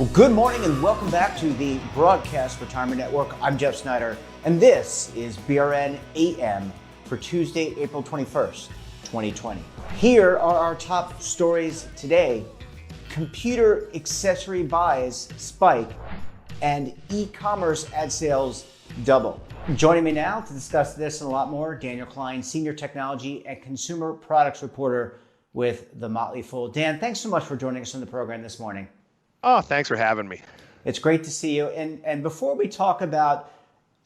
Well, good morning and welcome back to the Broadcast Retirement Network. I'm Jeff Snyder, and this is BRN AM for Tuesday, April 21st, 2020. Here are our top stories today. Computer accessory buys spike and e-commerce ad sales double. Joining me now to discuss this and a lot more, Daniel Klein, Senior Technology and Consumer Products Reporter with the Motley Fool. Dan, thanks so much for joining us on the program this morning. Oh, thanks for having me. It's great to see you. And before we talk about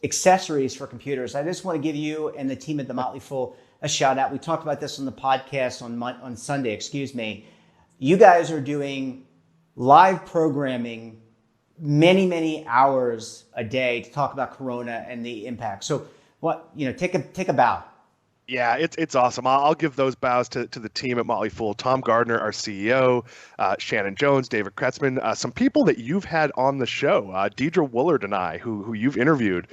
accessories for computers, I just want to give you and the team at the Motley Fool a shout out. We talked about this on the podcast on Sunday, You guys are doing live programming many hours a day to talk about Corona and the impact. So take a bow. Yeah, it's awesome. I'll give those bows to the team at Motley Fool. Tom Gardner, our CEO, Shannon Jones, David Kretzmann, some people that you've had on the show, Deidre Woolard and I, who you've interviewed.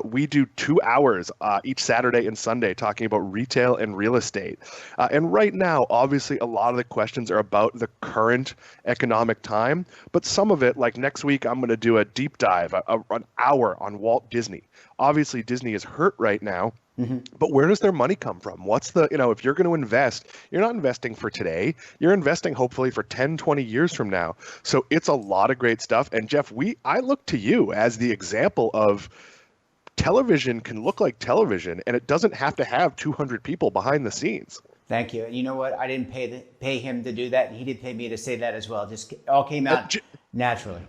We do 2 hours each Saturday and Sunday talking about retail and real estate. And right now, obviously, a lot of the questions are about the current economic time, but some of it, like next week, I'm going to do a deep dive, an hour on Walt Disney. Obviously, Disney is hurt right now. But where does their money come from? What's the, if you're going to invest, you're not investing for today. You're investing hopefully for 10, 20 years from now. So it's a lot of great stuff. And Jeff, I look to you as the example of television can look like television, and it doesn't have to have 200 people behind the scenes. Thank you. And you know what? I didn't pay him to do that, and he did pay me to say that as well. Just all came out naturally.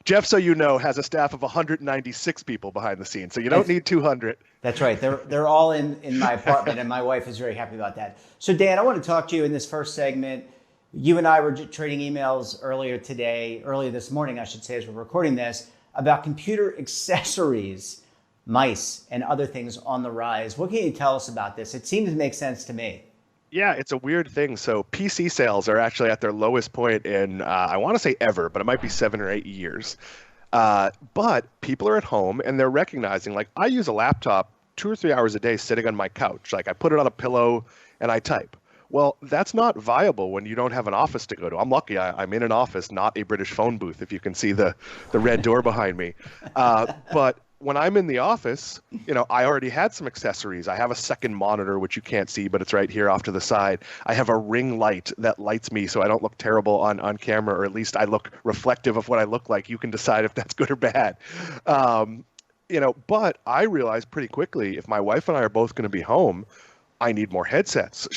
Jeff, so you know, has a staff of 196 people behind the scenes, so you don't need 200. That's right. They're all in my apartment, and my wife is very happy about that. So, Dan, I want to talk to you in this first segment. You and I were trading emails earlier this morning, I should say, as we're recording this, about computer accessories, mice, and other things on the rise. What can you tell us about this? It seems to make sense to me. Yeah, it's a weird thing. So PC sales are actually at their lowest point in, I want to say ever, but it might be 7 or 8 years. But people are at home and they're recognizing, like, I use a laptop 2 or 3 hours a day sitting on my couch. Like, I put it on a pillow and I type. Well, that's not viable when you don't have an office to go to. I'm lucky I'm in an office, not a British phone booth, if you can see the red door behind me. But when I'm in the office, I already had some accessories. I have a second monitor, which you can't see, but it's right here off to the side. I have a ring light that lights me so I don't look terrible on camera, or at least I look reflective of what I look like. You can decide if that's good or bad. But I realized pretty quickly, if my wife and I are both going to be home, I need more headsets.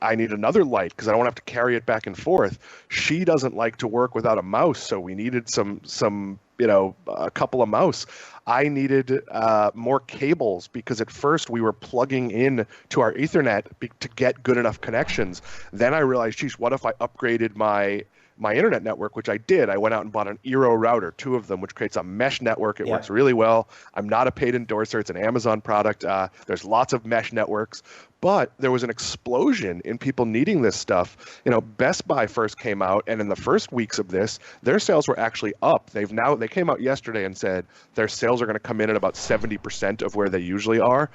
I need another light because I don't want to have to carry it back and forth. She doesn't like to work without a mouse, so we needed a couple of mouse. I needed more cables because at first we were plugging in to our Ethernet to get good enough connections. Then I realized, geez, what if I upgraded my internet network, which I did. I went out and bought an Eero router, 2 of them, which creates a mesh network. It works really well. I'm not a paid endorser. It's an Amazon product. There's lots of mesh networks. But there was an explosion in people needing this stuff. Best Buy first came out, and in the first weeks of this, their sales were actually up. They came out yesterday and said their sales are going to come in at about 70% of where they usually are,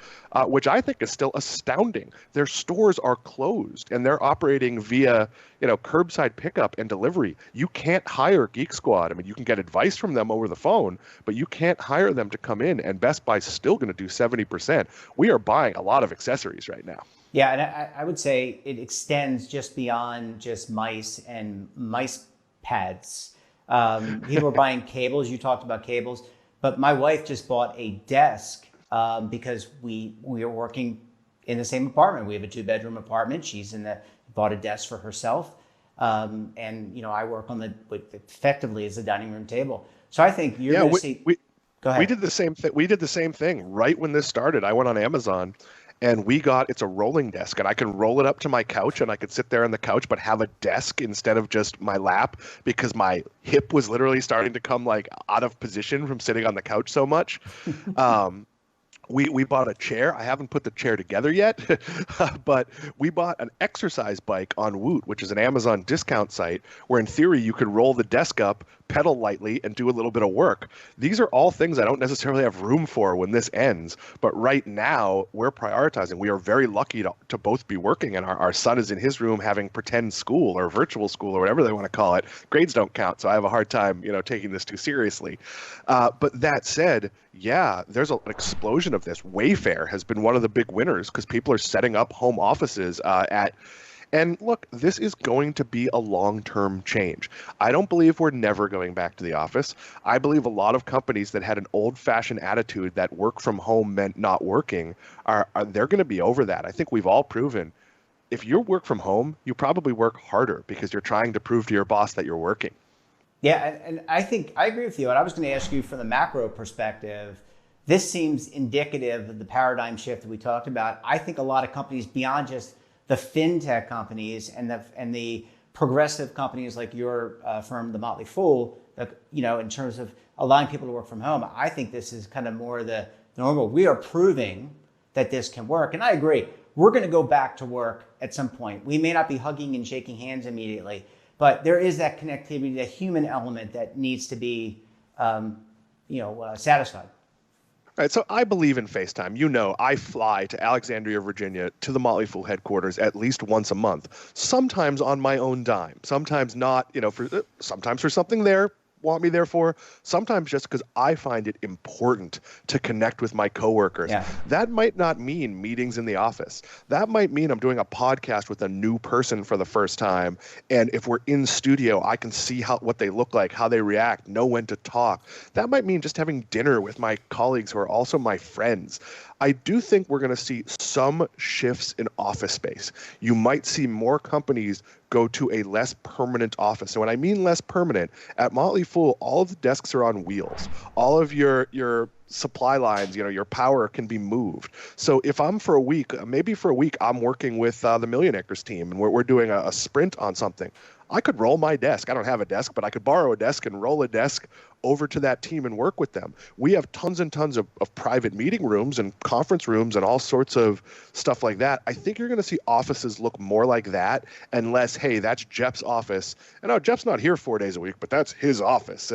which I think is still astounding. Their stores are closed, and they're operating via curbside pickup and delivery. You can't hire Geek Squad. I mean, you can get advice from them over the phone, but you can't hire them to come in, and Best Buy's still going to do 70%. We are buying a lot of accessories right now. Yeah, and I would say it extends just beyond just mice and mice pads. People are buying cables. You talked about cables, but my wife just bought a desk because we are working in the same apartment. We have a 2-bedroom apartment. She's bought a desk for herself, and I work on effectively as a dining room table. So I think you're going to see. Go ahead. We did the same thing. We did the same thing right when this started. I went on Amazon. And it's a rolling desk, and I can roll it up to my couch, and I could sit there on the couch, but have a desk instead of just my lap, because my hip was literally starting to come like out of position from sitting on the couch so much. We bought a chair. I haven't put the chair together yet, but we bought an exercise bike on Woot, which is an Amazon discount site, where in theory you could roll the desk up, pedal lightly and do a little bit of work. These are all things I don't necessarily have room for when this ends. But right now, we're prioritizing. We are very lucky to both be working, and our son is in his room having pretend school or virtual school or whatever they want to call it. Grades don't count, so I have a hard time, taking this too seriously. But that said, yeah, there's an explosion of this. Wayfair has been one of the big winners because people are setting up home offices and look, this is going to be a long-term change. I don't believe we're never going back to the office. I believe a lot of companies that had an old-fashioned attitude that work from home meant not working they're going to be over that. I think we've all proven if you work from home, you probably work harder because you're trying to prove to your boss that you're working. Yeah, and I think I agree with you. And I was going to ask you from the macro perspective, this seems indicative of the paradigm shift that we talked about. I think a lot of companies beyond just the fintech companies and the progressive companies like your firm, the Motley Fool, in terms of allowing people to work from home, I think this is kind of more the normal. We are proving that this can work. And I agree. We're going to go back to work at some point. We may not be hugging and shaking hands immediately, but there is that connectivity, the human element that needs to be satisfied. All right, so I believe in FaceTime. I fly to Alexandria, Virginia, to the Motley Fool headquarters at least once a month, sometimes on my own dime, sometimes not, sometimes for something there want me there for, sometimes just because I find it important to connect with my coworkers. Yeah. That might not mean meetings in the office. That might mean I'm doing a podcast with a new person for the first time. And if we're in studio, I can see what they look like, how they react, know when to talk. That might mean just having dinner with my colleagues who are also my friends. I do think we're going to see some shifts in office space. You might see more companies go to a less permanent office. So when I mean less permanent, at Motley Fool, all of the desks are on wheels. All of your supply lines, your power can be moved. So if I'm for a week, I'm working with the Millionaires team and we're doing a sprint on something. I could roll my desk. I don't have a desk, but I could borrow a desk and roll a desk over to that team and work with them. We have tons and tons of private meeting rooms and conference rooms and all sorts of stuff like that. I think you're going to see offices look more like that and less, hey, that's Jeff's office. And no, Jeff's not here 4 days a week, but that's his office.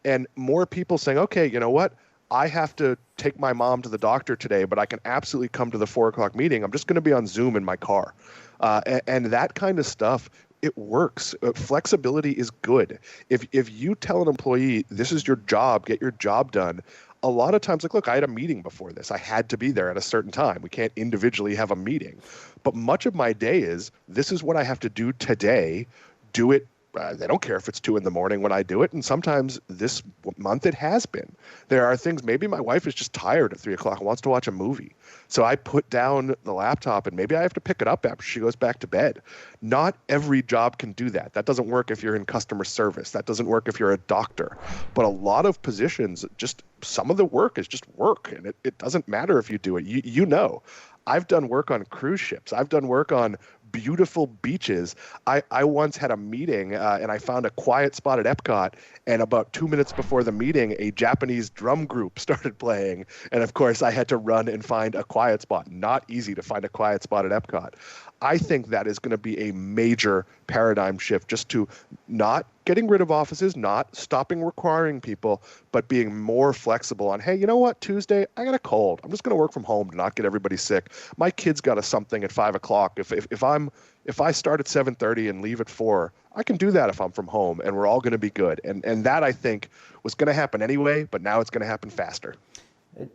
And more people saying, okay, you know what? I have to take my mom to the doctor today, but I can absolutely come to the 4:00 meeting. I'm just going to be on Zoom in my car. And that kind of stuff, it works. Flexibility is good. If you tell an employee, this is your job, get your job done, a lot of times, look, I had a meeting before this. I had to be there at a certain time. We can't individually have a meeting. But much of my day is, this is what I have to do today. Do it. They don't care if it's 2 a.m. when I do it. And sometimes this month it has been. There are things, maybe my wife is just tired at 3:00 and wants to watch a movie. So I put down the laptop and maybe I have to pick it up after she goes back to bed. Not every job can do that. That doesn't work if you're in customer service. That doesn't work if you're a doctor. But a lot of positions, just some of the work is just work. And it doesn't matter if you do it. I've done work on cruise ships. I've done work on beautiful beaches. I once had a meeting and I found a quiet spot at Epcot, and about 2 minutes before the meeting, a Japanese drum group started playing. And of course, I had to run and find a quiet spot. Not easy to find a quiet spot at Epcot. I think that is going to be a major paradigm shift, just to not getting rid of offices, not stopping requiring people, but being more flexible on, hey, you know what, Tuesday, I got a cold. I'm just going to work from home to not get everybody sick. My kid's got a something at 5:00. If I start at 7:30 and leave at 4, I can do that if I'm from home, and we're all going to be good. And that, I think, was going to happen anyway, but now it's going to happen faster.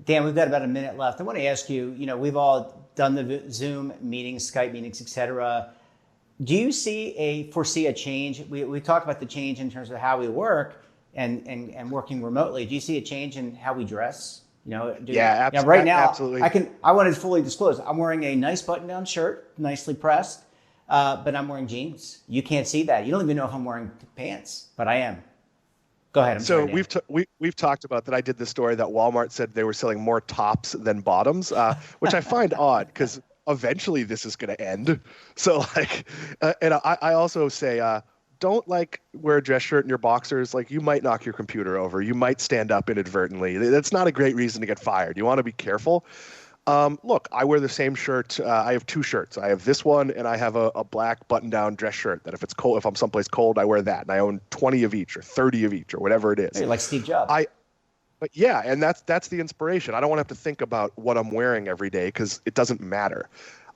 Dan, we've got about a minute left. I want to ask you, we've all done the Zoom meetings, Skype meetings, et cetera. Do you foresee a change? We talked about the change in terms of how we work and working remotely. Do you see a change in how we dress? Right now, absolutely. I want to fully disclose, I'm wearing a nice button-down shirt, nicely pressed, but I'm wearing jeans. You can't see that. You don't even know if I'm wearing pants, but I am. Go ahead. We've talked about that. I did this story that Walmart said they were selling more tops than bottoms, which I find odd because eventually this is going to end. So and I also say, don't wear a dress shirt in your boxers. You might knock your computer over. You might stand up inadvertently. That's not a great reason to get fired. You want to be careful. Look, I wear the same shirt. I have two shirts. I have this one, and I have a black button-down dress shirt that if it's cold, if I'm someplace cold, I wear that. And I own 20 of each or 30 of each or whatever it is. You're like Steve Jobs. But yeah, and that's the inspiration. I don't want to have to think about what I'm wearing every day because it doesn't matter.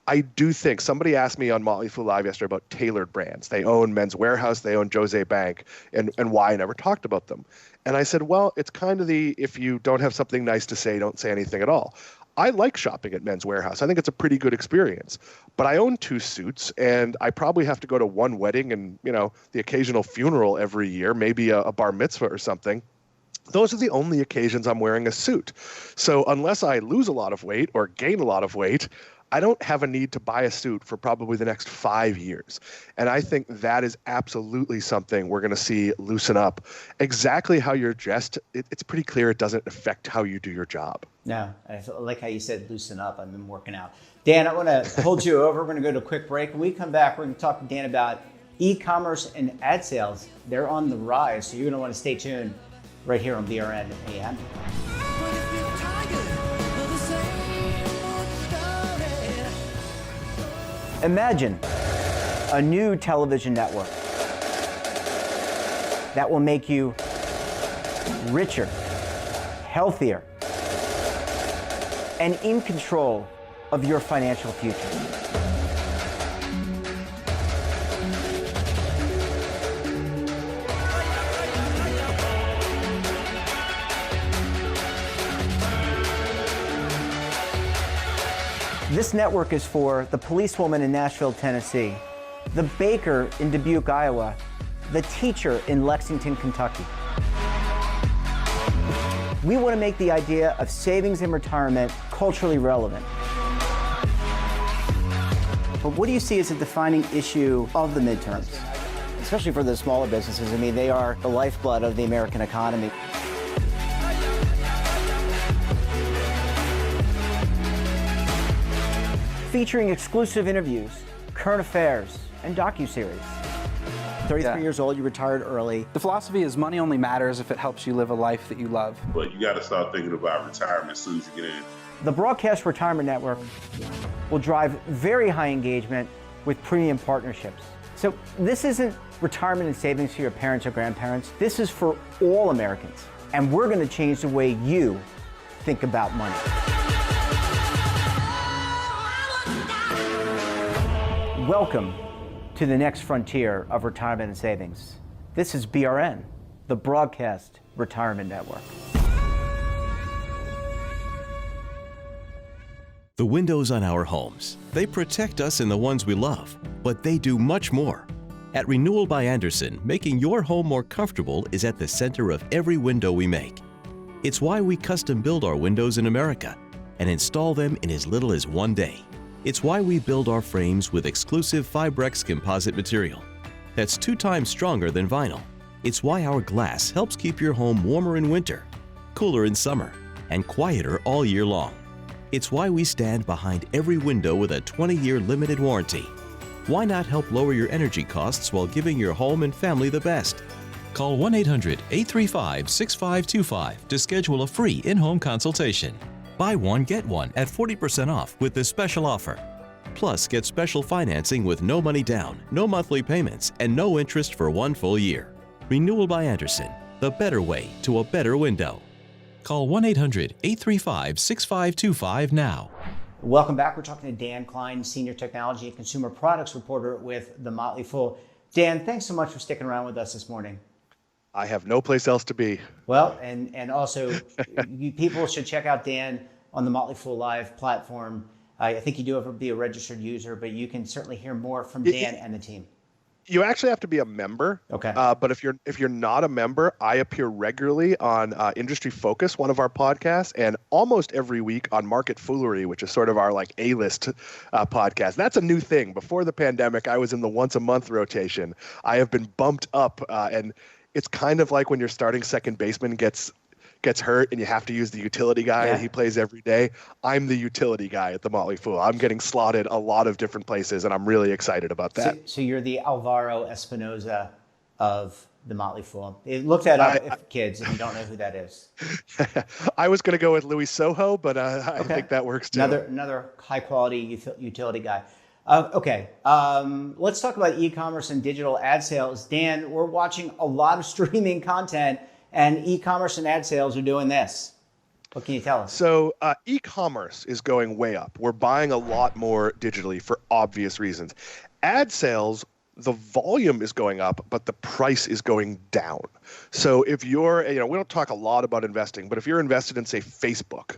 I do think somebody asked me on Motley Fool Live yesterday about tailored brands. They own Men's Warehouse, they own Jose Bank, and why I never talked about them. And I said, well, it's kind of if you don't have something nice to say, don't say anything at all. I like shopping at Men's Warehouse. I think it's a pretty good experience. But I own two suits, and I probably have to go to one wedding and, the occasional funeral every year, maybe a bar mitzvah or something. Those are the only occasions I'm wearing a suit. So unless I lose a lot of weight or gain a lot of weight, I don't have a need to buy a suit for probably the next 5 years. And I think that is absolutely something we're going to see loosen up. Exactly how you're dressed, it's pretty clear it doesn't affect how you do your job. No, I like how you said loosen up. I've been working out. Dan, I want to hold you over. We're going to go to a quick break. When we come back, we're going to talk to Dan about e-commerce and ad sales. They're on the rise, so you're going to want to stay tuned right here on BRN AM. Imagine a new television network that will make you richer, healthier, and in control of your financial future. This network is for the policewoman in Nashville, Tennessee, the baker in Dubuque, Iowa, the teacher in Lexington, Kentucky. We want to make the idea of savings and retirement culturally relevant. But what do you see as a defining issue of the midterms, especially for the smaller businesses? I mean, they are the lifeblood of the American economy. Featuring exclusive interviews, current affairs, and docuseries. 33 years old, you retired early. The philosophy is money only matters if it helps you live a life that you love. But you got to start thinking about retirement as soon as you get in. The Broadcast Retirement Network will drive very high engagement with premium partnerships. So this isn't retirement and savings for your parents or grandparents. This is for all Americans. And we're going to change the way you think about money. Welcome to the next frontier of retirement and savings. This is BRN, the Broadcast Retirement Network. The windows on our homes, they protect us and the ones we love, but they do much more. At Renewal by Andersen, making your home more comfortable is at the center of every window we make. It's why we custom build our windows in America and install them in as little as 1 day. It's why we build our frames with exclusive Fibrex composite material that's 2 times stronger than vinyl. It's why our glass helps keep your home warmer in winter, cooler in summer, and quieter all year long. It's why we stand behind every window with a 20-year limited warranty. Why not help lower your energy costs while giving your home and family the best? Call 1-800-835-6525 to schedule a free in-home consultation. Buy one, get one at 40% off with this special offer. Plus, get special financing with no money down, no monthly payments, and no interest for 1 full year. Renewal by Andersen, the better way to a better window. Call 1-800-835-6525 now. Welcome back. We're talking to Dan Klein, Senior Technology and Consumer Products Reporter with the Motley Fool. Dan, thanks so much for sticking around with us this morning. I have no place else to be. Well, and also, people should check out Dan on the Motley Fool Live platform. I think you do have to be a registered user, but you can certainly hear more from Dan and the team. You actually have to be a member. Okay. But if you're not a member, I appear regularly on Industry Focus, one of our podcasts, and almost every week on Market Foolery, which is sort of our like A-list podcast. That's a new thing. Before the pandemic, I was in the once a month rotation. I have been bumped up, and it's kind of like when your starting second baseman gets hurt and you have to use the utility guy and he plays every day. I'm the utility guy at the Motley Fool. I'm getting slotted a lot of different places, and I'm really excited about that. So you're the Alvaro Espinoza of the Motley Fool. Look that up, if you don't know who that is. I was going to go with Louis Soho, but I think that works too. Another high quality utility guy. Okay, let's talk about e-commerce and digital ad sales. Dan, we're watching a lot of streaming content, and e-commerce and ad sales are doing this. What can you tell us? So e-commerce is going way up. We're buying a lot more digitally for obvious reasons. Ad sales, the volume is going up, but the price is going down. So if you're, we don't talk a lot about investing, but if you're invested in, say, Facebook,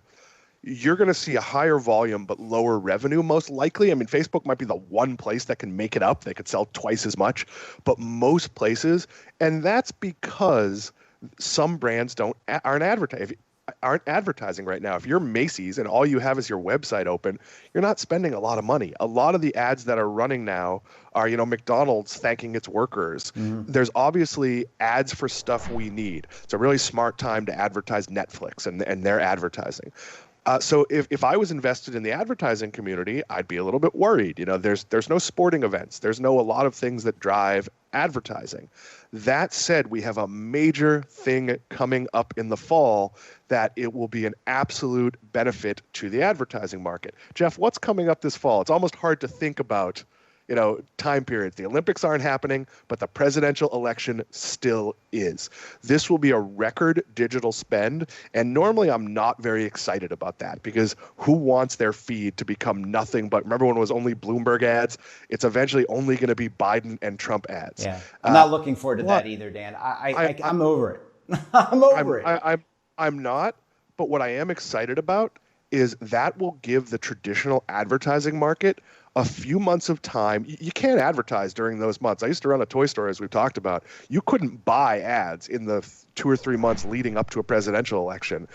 you're going to see a higher volume but lower revenue most likely. I mean, Facebook might be the one place that can make it up. They could sell twice as much, but most places, and that's because some brands aren't advertising right now. If you're Macy's and all you have is your website open, you're not spending a lot of money. A lot of the ads that are running now are, McDonald's thanking its workers. Mm-hmm. There's obviously ads for stuff we need. It's a really smart time to advertise Netflix and their advertising. So if I was invested in the advertising community, I'd be a little bit worried. There's no sporting events. There's a lot of things that drive advertising. That said, we have a major thing coming up in the fall that it will be an absolute benefit to the advertising market. Jeff, what's coming up this fall? It's almost hard to think about, time periods. The Olympics aren't happening, but the presidential election still is. This will be a record digital spend, and normally I'm not very excited about that because who wants their feed to become nothing but, remember when it was only Bloomberg ads? It's eventually only going to be Biden and Trump ads. Yeah, I'm not looking forward to that either, Dan. I'm over it. I'm over it. I'm not, but what I am excited about is that will give the traditional advertising market a few months of time. You can't advertise during those months. I used to run a toy store, as we've talked about. You couldn't buy ads in the 2 or 3 months leading up to a presidential election.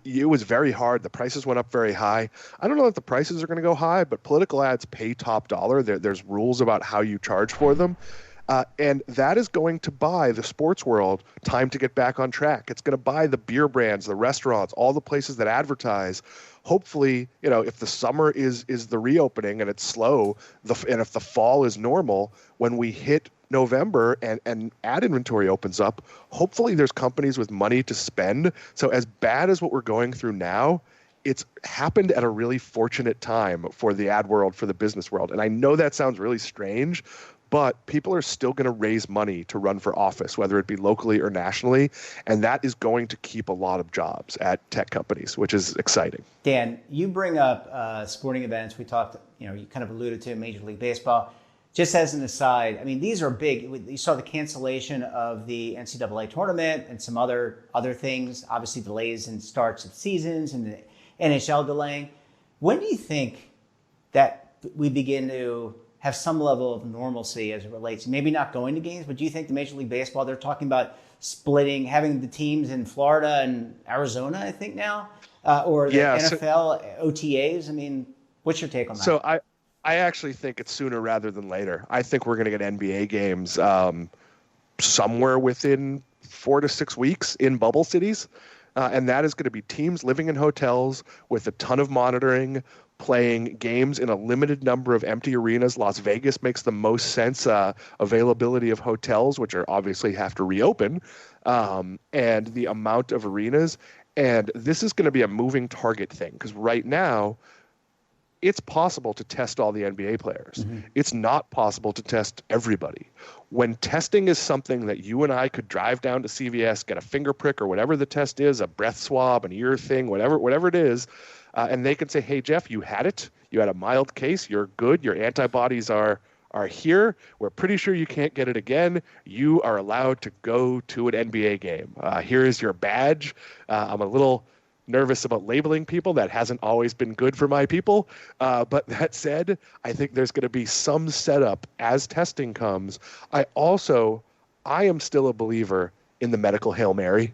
It was very hard. The prices went up very high. I don't know if the prices are going to go high, but political ads pay top dollar. There's rules about how you charge for them. And that is going to buy the sports world time to get back on track. It's going to buy the beer brands, the restaurants, all the places that advertise. Hopefully, if the summer is the reopening and it's slow, and if the fall is normal, when we hit November and ad inventory opens up, hopefully there's companies with money to spend. So as bad as what we're going through now, it's happened at a really fortunate time for the ad world, for the business world. And I know that sounds really strange, but people are still going to raise money to run for office, whether it be locally or nationally, and that is going to keep a lot of jobs at tech companies, which is exciting. Dan, you bring up sporting events. We talked, you kind of alluded to Major League Baseball. Just as an aside, I mean, these are big. You saw the cancellation of the NCAA tournament and some other things, obviously delays in starts of seasons and the NHL delaying. When do you think that we begin to have some level of normalcy as it relates, maybe not going to games, but do you think the Major League Baseball, they're talking about splitting, having the teams in Florida and Arizona, I think now, or the NFL OTAs? I mean, what's your take on that? So I actually think it's sooner rather than later. I think we're going to get NBA games somewhere within 4 to 6 weeks in bubble cities. And that is going to be teams living in hotels with a ton of monitoring, playing games in a limited number of empty arenas. Las Vegas makes the most sense. Availability of hotels, which are obviously have to reopen, and the amount of arenas. And this is going to be a moving target thing because right now, it's possible to test all the NBA players. Mm-hmm. It's not possible to test everybody. When testing is something that you and I could drive down to CVS, get a finger prick or whatever the test is, a breath swab, an ear thing, whatever it is, and they can say, hey, Jeff, you had it. You had a mild case. You're good. Your antibodies are here. We're pretty sure you can't get it again. You are allowed to go to an NBA game. Here is your badge. I'm a little nervous about labeling people. That hasn't always been good for my people. But that said, I think there's going to be some setup as testing comes. I am still a believer in the medical Hail Mary.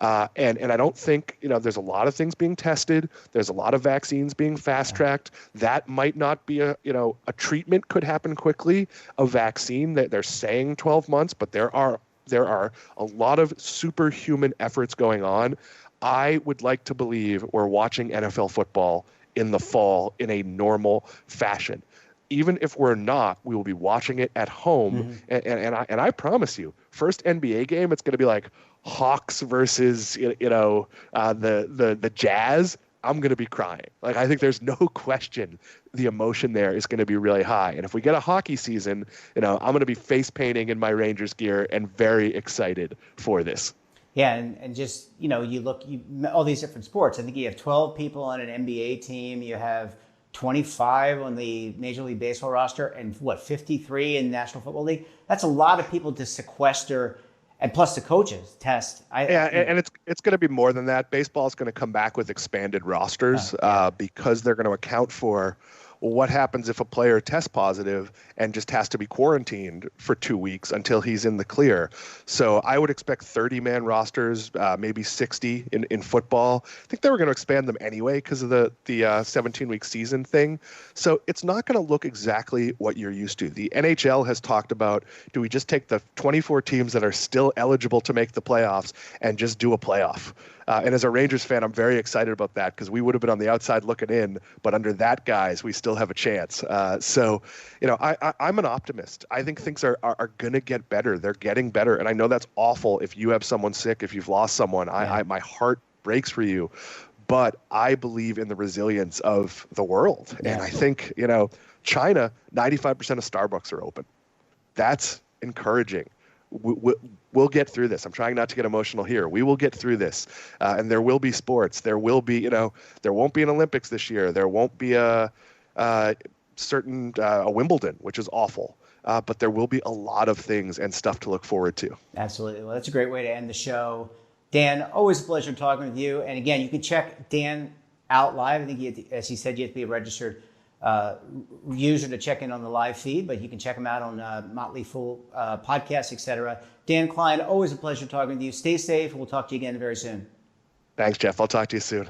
And I don't think, there's a lot of things being tested. There's a lot of vaccines being fast-tracked. That might not be a treatment could happen quickly. A vaccine, that they're saying 12 months, but there are a lot of superhuman efforts going on. I would like to believe we're watching NFL football in the fall in a normal fashion. Even if we're not, we will be watching it at home. Mm-hmm. And I promise you, First NBA game, it's going to be like Hawks versus the Jazz. I'm going to be crying. Like, I think there's no question the emotion there is going to be really high. And if we get a hockey season, I'm going to be face painting in my Rangers gear and very excited for this. Yeah, and just, you look, all these different sports. I think you have 12 people on an NBA team. You have 25 on the Major League Baseball roster and 53 in the National Football League. That's a lot of people to sequester, and plus the coaches test. And it's going to be more than that. Baseball is going to come back with expanded rosters because they're going to account for what happens if a player tests positive and just has to be quarantined for 2 weeks until he's in the clear. So I would expect 30-man rosters, maybe 60 in football. I think they were going to expand them anyway because of the 17-week season thing. So it's not going to look exactly what you're used to. The NHL has talked about, do we just take the 24 teams that are still eligible to make the playoffs and just do a playoff? And as a Rangers fan, I'm very excited about that because we would have been on the outside looking in, but under that guise, we still have a chance. So I'm an optimist. I think things are going to get better. They're getting better. And I know that's awful if you have someone sick, if you've lost someone. My heart breaks for you. But I believe in the resilience of the world. Yeah. And I think, China, 95% of Starbucks are open. That's encouraging. We'll get through this. I'm trying not to get emotional here. We will get through this. And there will be sports. There will be, there won't be an Olympics this year. There won't be a Wimbledon, which is awful. But there will be a lot of things and stuff to look forward to. Absolutely. Well, that's a great way to end the show. Dan, always a pleasure talking with you. And again, you can check Dan out live. I think, as he said, you have to be a registered user to check in on the live feed, but you can check him out on Motley Fool podcasts, etc. Dan Klein, always a pleasure talking with you. Stay safe. We'll talk to you again very soon. Thanks, Jeff. I'll talk to you soon.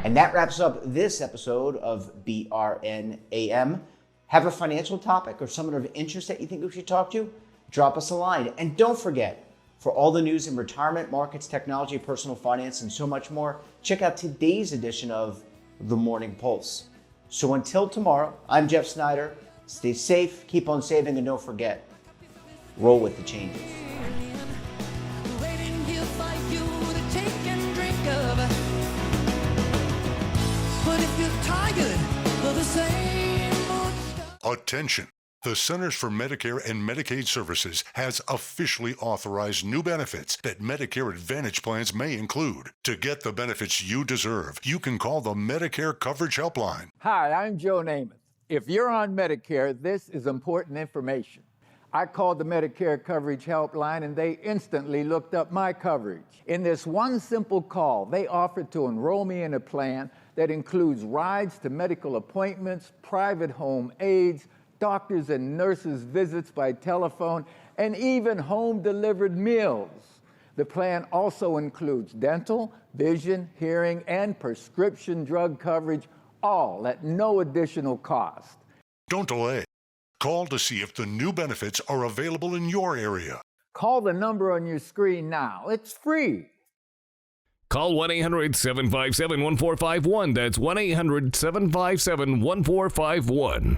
And that wraps up this episode of BRN AM. Have a financial topic or someone of interest that you think we should talk to? Drop us a line. And don't forget, for all the news in retirement, markets, technology, personal finance, and so much more, check out today's edition of The Morning Pulse. So until tomorrow, I'm Jeff Snyder. Stay safe, keep on saving, and don't forget, roll with the changes. Attention! The Centers for Medicare and Medicaid Services has officially authorized new benefits that Medicare Advantage plans may include. To get the benefits you deserve, you can call the Medicare Coverage Helpline. Hi, I'm Joe Namath. If you're on Medicare, this is important information. I called the Medicare Coverage Helpline and they instantly looked up my coverage. In this one simple call, they offered to enroll me in a plan that includes rides to medical appointments, private home aides, doctors and nurses' visits by telephone, and even home-delivered meals. The plan also includes dental, vision, hearing, and prescription drug coverage, all at no additional cost. Don't delay. Call to see if the new benefits are available in your area. Call the number on your screen now. It's free. Call 1-800-757-1451. That's 1-800-757-1451.